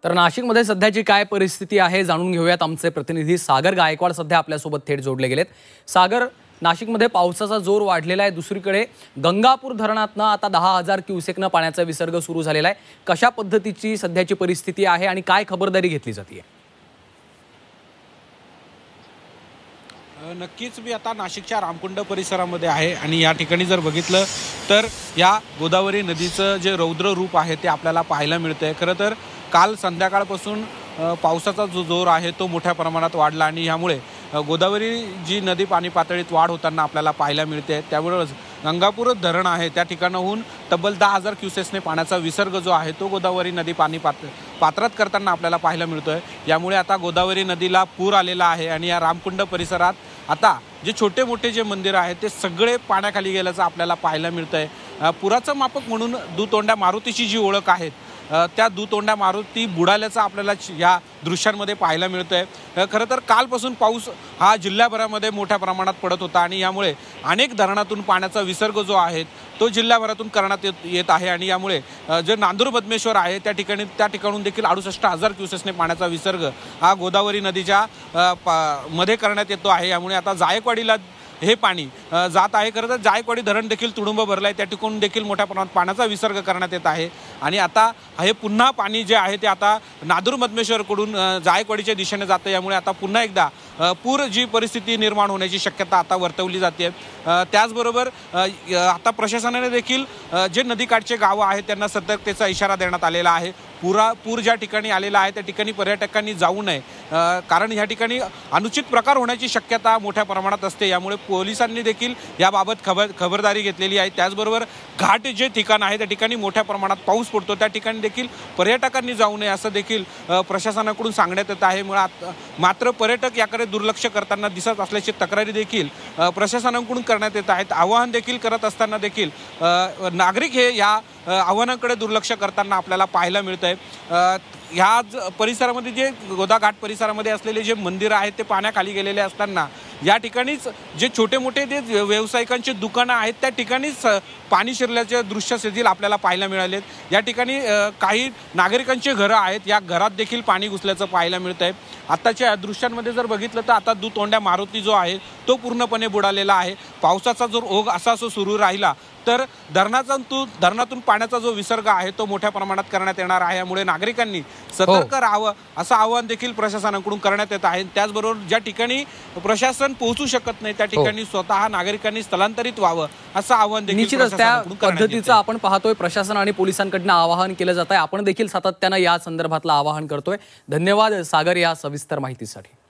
तर नाशिकमध्ये सध्याची काय परिस्थिती आहे जाणून घेऊयात। आमचे प्रतिनिधी सागर गायकवाड सध्या आपल्यासोबत थेट जोडले गेलेत। सागर, नाशिकमध्ये पावसाचा जोर वाढलेला आहे। दुसरीकडे गंगापूर धरणातनं आता 10,000 क्युसेकनं पाण्याचा विसर्ग सुरू झालेला आहे। कशा पद्धतीची सध्याची परिस्थिती आहे आणि काय खबरदारी घेतली जाते? नक्कीच मी आता नाशिकच्या रामकुंड परिसरामध्ये आहे आणि या ठिकाणी जर बघितलं तर या गोदावरी नदीचं जे रौद्र रूप आहे ते आपल्याला पाहायला मिळतंय। खरं तर काल संध्याकाळपासून पावसाचा जो जोर आहे तो मोठ्या प्रमाणात वाढला आणि यामुळे गोदावरी जी नदी पाणी पातळीत वाढ होताना आपल्याला पाहायला मिळते। त्यामुळेच गंगापूर धरण आहे त्या ठिकाणाहून तब्बल 10,000 क्युसेक्सने पाण्याचा विसर्ग जो आहे तो गोदावरी नदी पाणी पात्रात करताना आपल्याला पाहायला मिळतोय। यामुळे आता गोदावरी नदीला पूर आलेला आहे आणि या रामकुंड परिसरात आता जे छोटे मोठे जे मंदिर आहेत ते सगळे पाण्याखाली गेल्याचं आपल्याला पाहायला मिळतंय। पुराचं मापक म्हणून दुतोंड्या मारुतीची जी ओळख आहे त्या दुतोंड्या मारुती बुडाल्याचं आपल्याला या दृश्यांमध्ये पाहायला मिळतंय। खरं तर कालपासून पाऊस हा जिल्ह्याभरामध्ये मोठ्या प्रमाणात पडत होता आणि यामुळे अनेक धरणातून पाण्याचा विसर्ग जो आहे तो जिल्ह्याभरातून करण्यात येत आहे आणि यामुळे जे नांदूर बदमेश्वर आहे त्या ठिकाणून देखील 68,000 क्युसेक्सने पाण्याचा विसर्ग हा गोदावरी नदीच्या मध्ये करण्यात येतो आहे। यामुळे आता जायकवाडीला हे पाणी जात आहे। खरं तर जायकवाडी धरण देखील तुडुंब भरलं आहे, त्या ठिकाणून देखील मोठ्या प्रमाणात पाण्याचा विसर्ग करण्यात येत आहे आणि आता हे पुन्हा पाणी जे आहे ते आता नांदूर बदमेश्वरकडून जायकवाडीच्या दिशेने जातं। यामुळे आता पुन्हा एकदा पूर जी परिस्थिती निर्माण होण्याची शक्यता आता वर्तवली जाते। त्याचबरोबर आता प्रशासनाने देखील जे नदीकाठचे गावं आहेत त्यांना सतर्कतेचा इशारा देण्यात आलेला आहे। पूर ज्या ठिकाणी आलेला आहे त्या ठिकाणी पर्यटकांनी जाऊ नये, कारण ह्या ठिकाणी अनुचित प्रकार होण्याची शक्यता मोठ्या प्रमाणात असते। यामुळे पोलिसांनी देखील याबाबत खबरदारी घेतलेली आहे। त्याचबरोबर घाट जे ठिकाण आहे त्या ठिकाणी मोठ्या प्रमाणात पाऊस पडतो, त्या ठिकाणी देखील पर्यटकांनी जाऊ नये असं देखील प्रशासनाकडून सांगण्यात येत आहे। मात्र पर्यटक याकडे दुर्लक्ष करताना दिसत असल्याची तक्रारी देखील प्रशासनाकडून करण्यात येत आहेत। आवाहन देखील करत असताना देखील नागरिक हे या आव्हानांकडे दुर्लक्ष करताना आपल्याला पाहायला मिळतंय। ह्या परिसरामध्ये जे गोदाघाट परिसरामध्ये असलेले जे मंदिरं आहेत ते पाण्याखाली गेलेले असताना या ठिकाणीच जे छोटे मोठे जे व्यावसायिकांची दुकानं आहेत त्या ठिकाणीच पाणी शिरल्याचे दृश्य देखील आपल्याला पाहायला मिळालेत। या ठिकाणी काही नागरिकांची घरं आहेत, या घरात देखील पाणी घुसल्याचं पाहायला मिळतंय। आताच्या दृश्यांमध्ये जर बघितलं तर आता दुतोंड्या मारुती जो आहे तो पूर्णपणे बुडालेला आहे। पावसाचा जर ओघ असा सुरू राहिला तर धरणातून पाण्याचा जो विसर्ग आहे तो मोठ्या प्रमाणात करण्यात येणार आहे। यामुळे नागरिकांनी सतर्क राहावं असं आवाहन देखील प्रशासनाकडून करण्यात येत आहे। त्याचबरोबर ज्या ठिकाणी प्रशासन पोहोचू शकत नाही त्या ठिकाणी स्वतः नागरिकांनी स्थलांतरित व्हावं असं आवाहन देखील निश्चितच त्या पद्धतीचं आपण पाहतोय प्रशासन आणि पोलिसांकडून आवाहन केलं जात आहे। आपण देखील सातत्यानं या संदर्भातलं आवाहन करतोय। धन्यवाद सागर या सविस्तर माहितीसाठी।